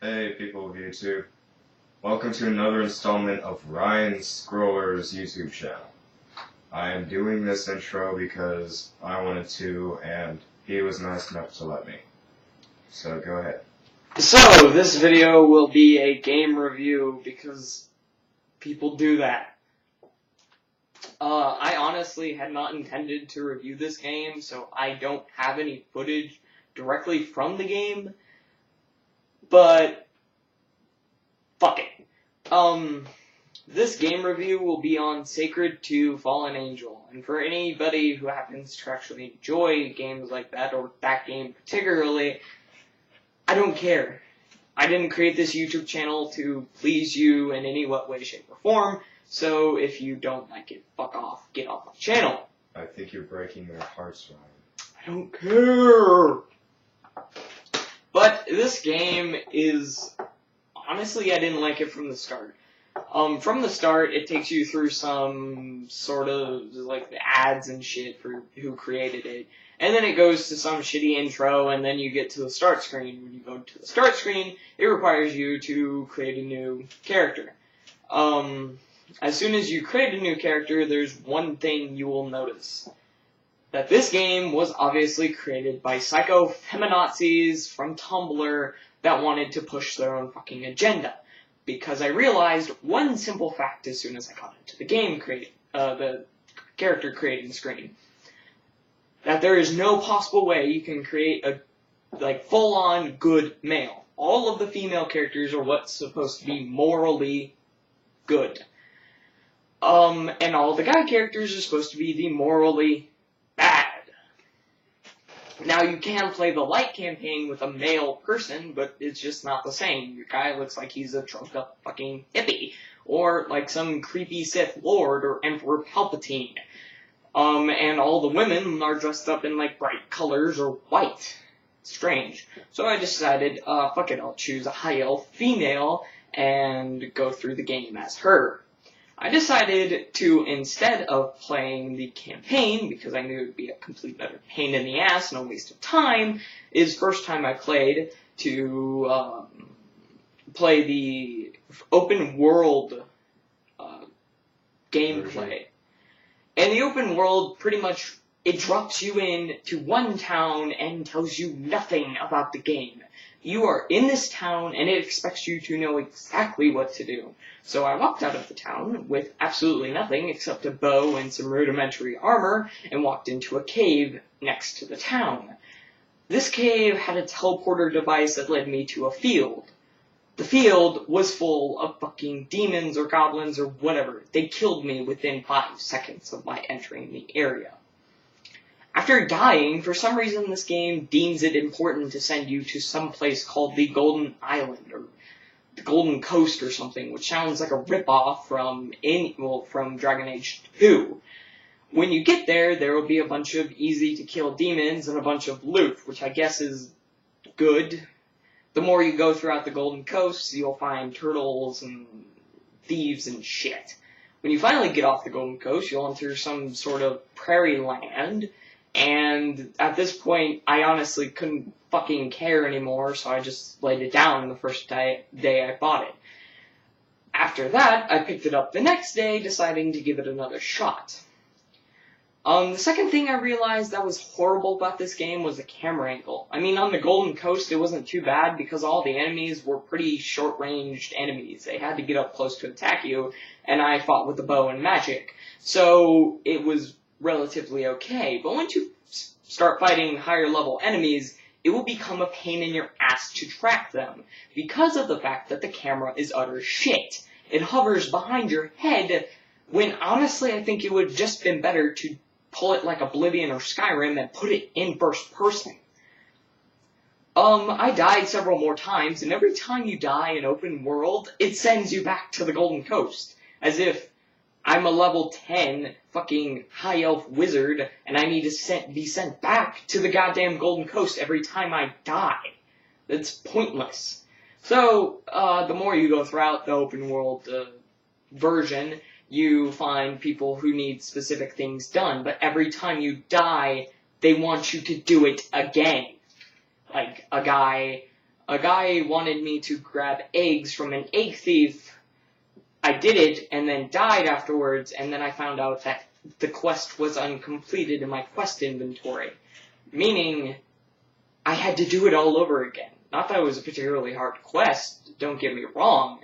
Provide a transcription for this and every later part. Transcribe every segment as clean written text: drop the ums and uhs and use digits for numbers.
Hey people of YouTube, welcome to another installment of Ryan Scroller's YouTube channel. I am doing this intro because I wanted to and he was nice enough to let me. So go ahead. So, this video will be a game review because people do that. I honestly had not intended to review this game, so I don't have any footage directly from the game. But, fuck it. This game review will be on Sacred 2: Fallen Angel. And for anybody who happens to actually enjoy games like that, or that game particularly, I don't care. I didn't create this YouTube channel to please you in any way, shape, or form. So if you don't like it, fuck off. Get off my channel. I think you're breaking their hearts, Ryan. I don't care. But this game is, honestly, I didn't like it from the start. From the start, it takes you through some sort of, like, the ads and shit for who created it. And then it goes to some shitty intro, and then you get to the start screen. When you go to the start screen, it requires you to create a new character. As soon as you create a new character, there's one thing you will notice. That this game was obviously created by psycho feminazis from Tumblr that wanted to push their own fucking agenda. Because I realized one simple fact as soon as I got into the game the character creating screen. That there is no possible way you can create a, full-on good male. All of the female characters are what's supposed to be morally good. And all the guy characters are supposed to be the morally bad. Now, you can play the light campaign with a male person, but it's just not the same. Your guy looks like he's a drugged-up fucking hippie, or like some creepy Sith Lord or Emperor Palpatine. And all the women are dressed up in, bright colors or white. Strange. So I decided, fuck it, I'll choose a high elf female and go through the game as her. I decided to, instead of playing the campaign, because I knew it would be a complete utter pain in the ass and a waste of time, is first time I played to play the open world gameplay. And the open world, pretty much, it drops you in to one town and tells you nothing about the game. You are in this town, and it expects you to know exactly what to do. So I walked out of the town with absolutely nothing except a bow and some rudimentary armor, and walked into a cave next to the town. This cave had a teleporter device that led me to a field. The field was full of fucking demons or goblins or whatever. They killed me within 5 seconds of my entering the area. After dying, for some reason this game deems it important to send you to some place called the Golden Island, or the Golden Coast or something, which sounds like a ripoff from Dragon Age 2. When you get there, there will be a bunch of easy-to-kill demons and a bunch of loot, which I guess is good. The more you go throughout the Golden Coast, you'll find turtles and thieves and shit. When you finally get off the Golden Coast, you'll enter some sort of prairie land. And at this point, I honestly couldn't fucking care anymore, so I just laid it down the first day I bought it. After that, I picked it up the next day, deciding to give it another shot. The second thing I realized that was horrible about this game was the camera angle. I mean, on the Golden Coast, it wasn't too bad because all the enemies were pretty short-ranged enemies. They had to get up close to attack you, and I fought with a bow and magic. So, it was relatively okay, but once you start fighting higher level enemies, it will become a pain in your ass to track them, because of the fact that the camera is utter shit. It hovers behind your head, when honestly I think it would have just been better to pull it like Oblivion or Skyrim and put it in first person. I died several more times, and every time you die in open world, it sends you back to the Golden Coast, as if I'm a level 10 fucking high elf wizard, and I need to be sent back to the goddamn Golden Coast every time I die. That's pointless. So, the more you go throughout the open world version, you find people who need specific things done, but every time you die, they want you to do it again. Like, a guy A guy wanted me to grab eggs from an egg thief. I did it, and then died afterwards, and then I found out that the quest was uncompleted in my quest inventory. Meaning, I had to do it all over again. Not that it was a particularly hard quest, don't get me wrong,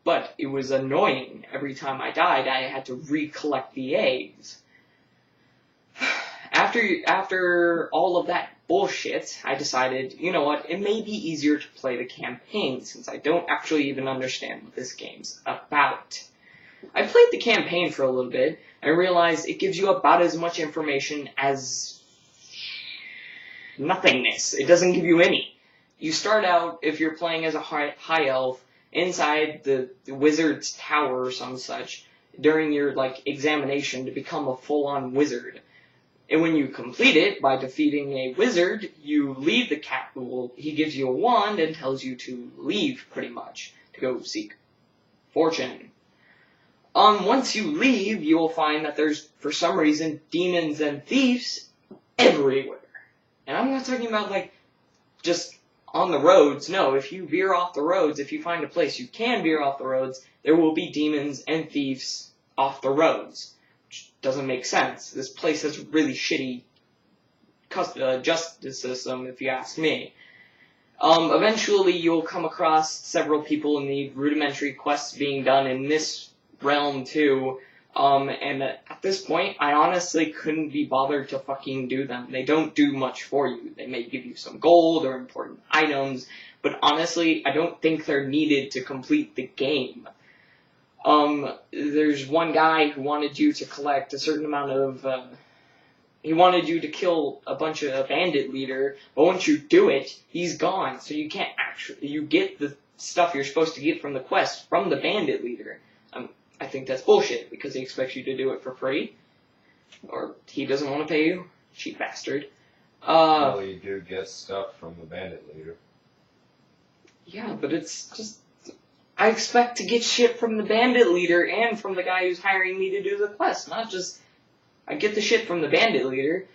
but it was annoying. Every time I died, I had to recollect the eggs. After all of that bullshit, I decided, you know what, it may be easier to play the campaign since I don't actually even understand what this game's about. I played the campaign for a little bit and realized it gives you about as much information as nothingness. It doesn't give you any. You start out, if you're playing as a high elf, inside the wizard's tower or some such, during your examination to become a full-on wizard. And when you complete it by defeating a wizard, you leave the capital. He gives you a wand and tells you to leave, pretty much, to go seek fortune. Once you leave, you will find that there's, for some reason, demons and thieves everywhere. And I'm not talking about, just on the roads. No, if you veer off the roads, if you find a place you can veer off the roads, there will be demons and thieves off the roads. Which doesn't make sense. This place has a really shitty justice system, if you ask me. Eventually, you'll come across several people in the rudimentary quests being done in this realm, too. And at this point, I honestly couldn't be bothered to fucking do them. They don't do much for you. They may give you some gold or important items, but honestly, I don't think they're needed to complete the game. There's one guy who wanted you to collect a certain amount of, he wanted you to kill a bunch of a bandit leader, but once you do it, he's gone, so you can't you get the stuff you're supposed to get from the quest from the bandit leader. I think that's bullshit, because he expects you to do it for free, or he doesn't want to pay you, cheap bastard. Well, you do get stuff from the bandit leader. Yeah, but it's just, I expect to get shit from the bandit leader and from the guy who's hiring me to do the quest, not just, I get the shit from the bandit leader.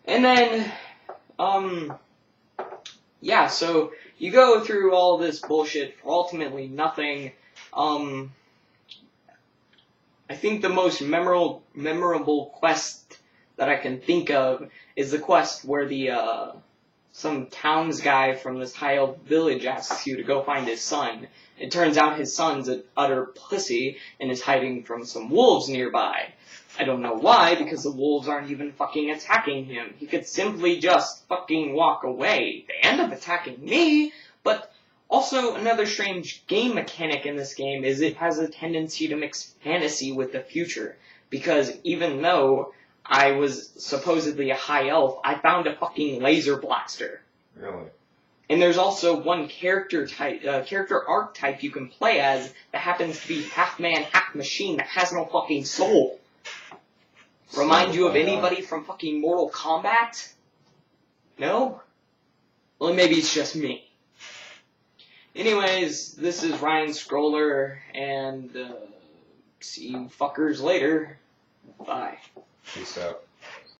And then, yeah, so you go through all this bullshit for ultimately nothing. I think the most memorable quest that I can think of is the quest where the, some towns guy from this high elf village asks you to go find his son. It turns out his son's an utter pussy and is hiding from some wolves nearby. I don't know why, because the wolves aren't even fucking attacking him. He could simply just fucking walk away. They end up attacking me, but also another strange game mechanic in this game is it has a tendency to mix fantasy with the future. Because even though I was supposedly a high elf, I found a fucking laser blaster. Really? And there's also one character archetype you can play as that happens to be half man, half machine that has no fucking soul. Remind you of anybody from fucking Mortal Kombat? No? Well, maybe it's just me. Anyways, this is Ryan Scroller, and see you fuckers later. Bye. Peace out.